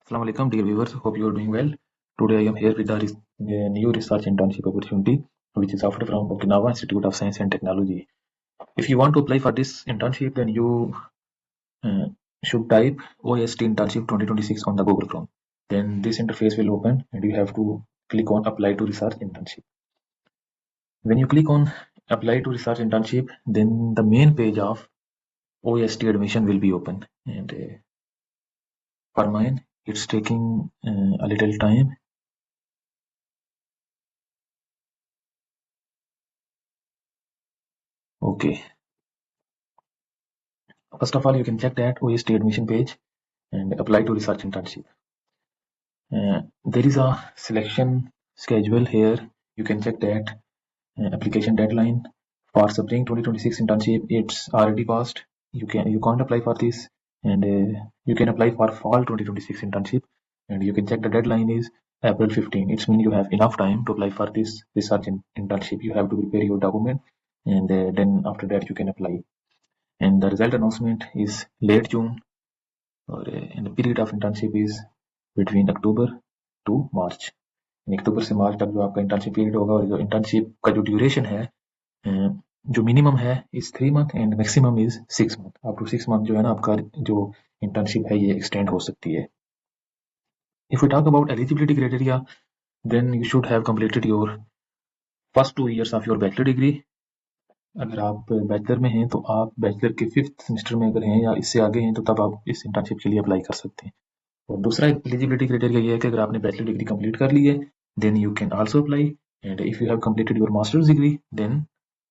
Assalamu alaikum, dear viewers. Hope you are doing well. Today I am here with a new research internship opportunity, which is offered from Okinawa Institute of Science and Technology. If you want to apply for this internship, then you uh, should type OST Internship 2026 on the Google Chrome. Then this interface will open, and you have to click on Apply to Research Internship. When you click on Apply to Research Internship, then the main page of OST admission will be open. And for mine, it's taking a little time. Okay. First of all, you can check that OST admission page and apply to research internship. There is a selection schedule here. You can check that application deadline for spring 2026 internship. It's already passed. You can't apply for this, and you can apply for fall 2026 internship. And you can check the deadline is April 15. It means you have enough time to apply for this research internship. You have to prepare your document, and then after that you can apply. And the result announcement is late June, और in the period of internship is between October to March. अक्टूबर से मार्च तक जो आपका internship period होगा, और जो internship का जो ड्यूरेशन है, जो मिनिमम है is 3 month and maximum is 6 month. Up to 6 month जो है ना आपका जो इंटर्नशिप है ये एक्सटेंड हो सकती है. If you talk about eligibility criteria, then you should have completed your first 2 years of your bachelor degree. अगर आप बैचलर में हैं तो आप बैचलर के 5th सेमेस्टर में अगर हैं या इससे आगे हैं तो तब आप इस इंटर्नशिप के लिए अप्लाई कर सकते हैं. और दूसरा एलिजिबिलिटी क्राइटेरिया ये है कि अगर आपने बैचलर डिग्री कंप्लीट कर ली है, then you can also apply, and if you have completed your master's degree, then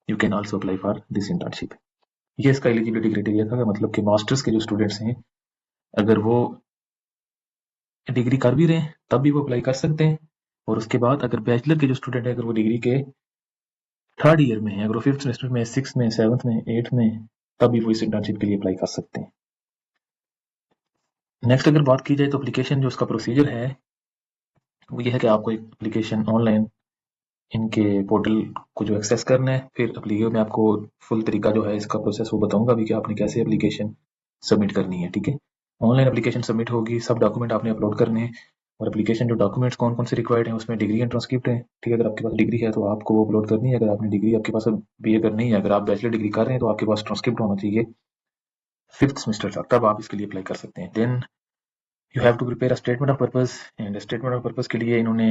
you can also apply for this internship. ये इसका एलिजिबिलिटी क्राइटेरिया था, मतलब कि मास्टर्स के जो स्टूडेंट्स हैं अगर वो डिग्री कर भी रहे हैं तब भी वो अप्लाई कर सकते हैं. और उसके बाद अगर बैचलर के जो स्टूडेंट है अगर वो डिग्री के 3rd ईयर में है, अगर वो 5th सेमेस्टर में, 6th में, 7th में, 8th में, तब भी वो इस इंटर्नशिप के लिए अप्लाई कर सकते हैं. नेक्स्ट अगर बात की जाए तो एप्लीकेशन जो उसका प्रोसीजर है वो ये है कि आपको एक एप्लीकेशन ऑनलाइन इनके पोर्टल को जो एक्सेस करना है. फिर एप्लीकेशन में आपको फुल तरीका जो है इसका प्रोसेस वो बताऊंगा अभी कि आपने कैसे एप्लीकेशन सबमिट करनी है. ठीक है, ऑनलाइन एप्लीकेशन सबमिट होगी, सब डॉक्यूमेंट आपने अपलोड करने हैं. और एप्लीकेशन जो डॉक्यूमेंट्स कौन कौन से रिक्वायर्ड हैं उसमें डिग्री एंड ट्रांसक्रिप्ट है. ठीक है, अगर आपके पास डिग्री है तो आपको वो अपलोड करनी है. अगर आपने डिग्री आपके पास बी ए करनी है, अगर आप बैचलर डिग्री कर रहे हैं तो आपके पास ट्रांसक्रिप्ट होना चाहिए 5th सेमेस्टर तक, तब आप इसके लिए अप्लाई कर सकते हैं. Then you have to prepare a statement of purpose, and statement of purpose के लिए इन्होंने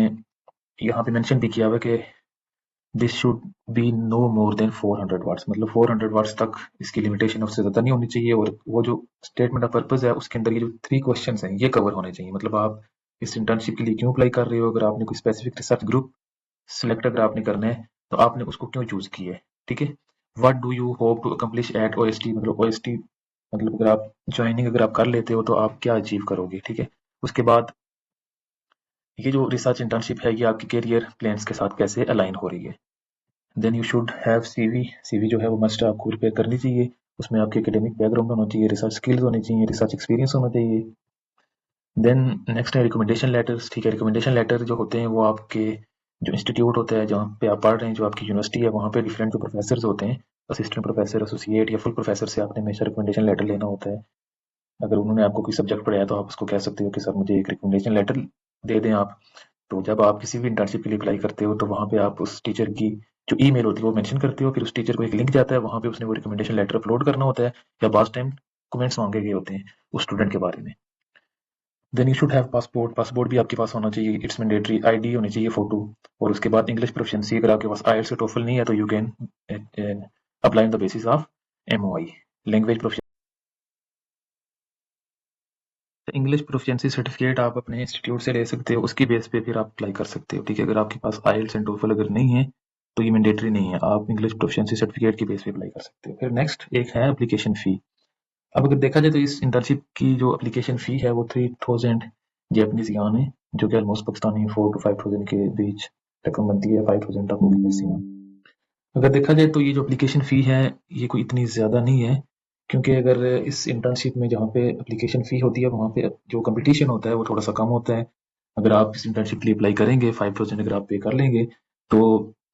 यहाँ पे मेंशन भी किया हुआ कि this should be no more than 400 words, मतलब 400 वर्ड्स तक इसकी लिमिटेशन उससे ज़्यादा नहीं होनी चाहिए. और वो जो स्टेटमेंट ऑफ पर्पस है उसके अंदर ये जो 3 क्वेश्चंस हैं ये कवर होने चाहिए. मतलब आप इस इंटर्नशिप के लिए क्यों अप्लाई कर रहे हो, अगर आपने कोई स्पेसिफिक रिसर्च ग्रुप सिलेक्ट अगर आपने करना है तो आपने उसको क्यों चूज किया है. ठीक है, what do you hope to accomplish at OST, मतलब ओएसटी मतलब अगर आप ज्वाइनिंग अगर आप कर लेते हो तो आप क्या अचीव करोगे. ठीक है, उसके बाद ये जो रिसर्च इंटर्नशिप है ये आपके करियर प्लान्स के साथ कैसे अलाइन हो रही है. Then you should have CV. CV जो है वो मस्ट आपको प्रिपेयर करनी चाहिए. उसमें आपके एकेडमिक बैकग्राउंड होना चाहिए, रिसर्च स्किल्स होनी चाहिए, रिसर्च एक्सपीरियंस होना चाहिए. देन नेक्स्ट है रिकमेंडेशन लेटर्स. ठीक है, रिकमेंडेशन लेटर जो होते हैं वो आपके जो इंस्टीट्यूट होता है जहाँ पे आप पढ़ रहे हैं, जो आपकी यूनिवर्सिटी है, वहाँ पे डिफरेंट जो प्रोफेसर होते हैं, असिस्टेंट प्रोफेसर, एसोसिएट या फुल प्रोफेसर से आपने हमेशा रिकमेंडेशन लेटर लेना होता है. अगर उन्होंने आपको कोई सब्जेक्ट पढ़ाया तो आप उसको कह सकते हो कि सर मुझे एक रिकमेंडेशन लेटर दे दें आप. तो जब आप किसी भी इंटर्नशिप के लिए अप्लाई करते हो तो वहाँ पे आप उस टीचर की जो ईमेल होती है वो मेंशन करते हो. फिर उस टीचर को एक लिंक जाता है, वहाँ पे उसने वो रिकमेंडेशन लेटर अपलोड करना होता है, या बास टाइम कमेंट्स मांगे गए होते हैं उस स्टूडेंट के बारे में. Then you should have passport. Passport भी आपके पास होना चाहिए, इट्स मैंडेटरी. आईडी होनी चाहिए, फोटो. और उसके बाद इंग्लिश प्रोफिशिएंसी. अगर आपके पास आईएलटीएस या टोफल नहीं है तो you can apply on the basis of MOI, language proficiency. English proficiency certificate आप अपने इंस्टीट्यूट से ले सकते हो, उसकी बेस पे फिर आप अप्लाई कर सकते हो. ठीक है, अगर आपके पास आईएलटीएस एंड टोफल अगर नहीं है तो ये मैंडेटरी नहीं है, आप इंग्लिश प्रोफिशिएंसी सर्टिफिकेट की बेस पे अप्लाई कर सकते हो. फिर नेक्स्ट एक है एप्लीकेशन फी. अब अगर देखा जाए तो इस इंटर्नशिप की जो एप्लीकेशन फी है वो 3000 जैपनीज यान है, जो कि ऑलमोस्ट पाकिस्तानी 4 to 5000 के बीच रकम बनती है. 5000 तक मैक्सिमम. अगर देखा जाए तो ये जो एप्लीकेशन फ़ी है ये कोई इतनी ज़्यादा नहीं है, क्योंकि अगर इस इंटर्नशिप में जहाँ पे एप्लीकेशन फ़ी होती है वहाँ पे जो कंपटीशन होता है वो थोड़ा सा कम होता है. अगर आप इस इंटर्नशिप के लिए अप्लाई करेंगे, 5000 अगर आप पे कर लेंगे तो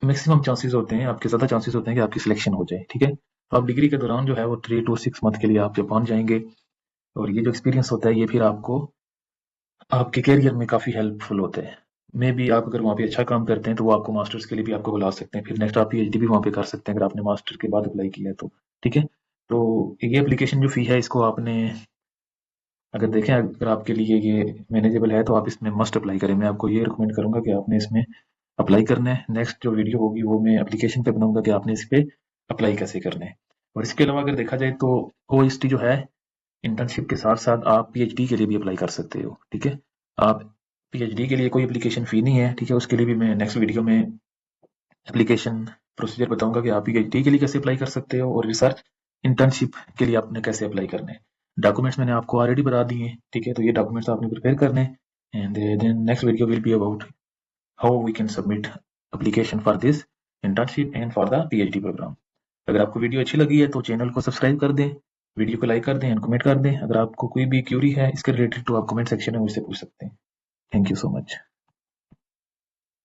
मैक्सिमम चांसेस होते हैं, आपके ज़्यादा चांसेस होते हैं कि आपकी सिलेक्शन हो जाए. ठीक है, तो आप डिग्री के दौरान जो है वो 3 to 6 मंथ के लिए आप जब पहुँच जाएंगे, और ये जो एक्सपीरियंस होता है ये फिर आपको आपके करियर में काफ़ी हेल्पफुल होते हैं। मे बी आप अगर वहाँ पे अच्छा काम करते हैं तो वो आपको मास्टर्स के लिए भी आपको बुला सकते हैं, फिर नेक्स्ट आप पीएचडी भी वहाँ पे कर सकते हैं अगर आपने मास्टर के बाद अप्लाई किया है तो, ठीक है? तो ये एप्लीकेशन जो फ़ी है इसको आपने अगर देखें अगर आपके लिए ये मैनेजेबल है तो आप इसमें मस्ट अप्लाई करें। मैं आपको ये रिकमेंड करूँगा कि आपने इसमें अप्लाई करना है। नेक्स्ट जो वीडियो होगी वो मैं एप्लीकेशन पे बनाऊँगा कि आपने इस पे अप्लाई कैसे करना है। और इसके अलावा अगर देखा जाए तो ओएसटी जो है इंटर्नशिप के साथ-साथ आप पीएचडी के लिए भी अप्लाई कर सकते हो, ठीक है? आप पीएचडी के लिए कोई एप्लीकेशन फ़ी नहीं है, ठीक है? उसके लिए भी मैं नेक्स्ट वीडियो में एप्लीकेशन प्रोसीजर बताऊँगा कि आप पीएचडी के लिए कैसे अप्लाई कर सकते हो और रिसर्च इंटर्नशिप के लिए आपने कैसे अप्लाई करना है। डॉक्यूमेंट्स मैंने आपको ऑलरेडी बता दिए हैं, ठीक है? तो ये डॉक्यूमेंट्स आपने प्रिपेयर करने हैं and then next video will be about how we can submit application for this internship and for the PhD program. अगर आपको वीडियो अच्छी लगी है तो चैनल को सब्सक्राइब कर दें, वीडियो को लाइक कर दें एंड कमेंट कर दें। अगर आपको कोई भी क्यूरी है इसके रिलेटेड तो आप कमेंट सेक्शन में मुझसे पूछ सकते हैं। Thank you so much.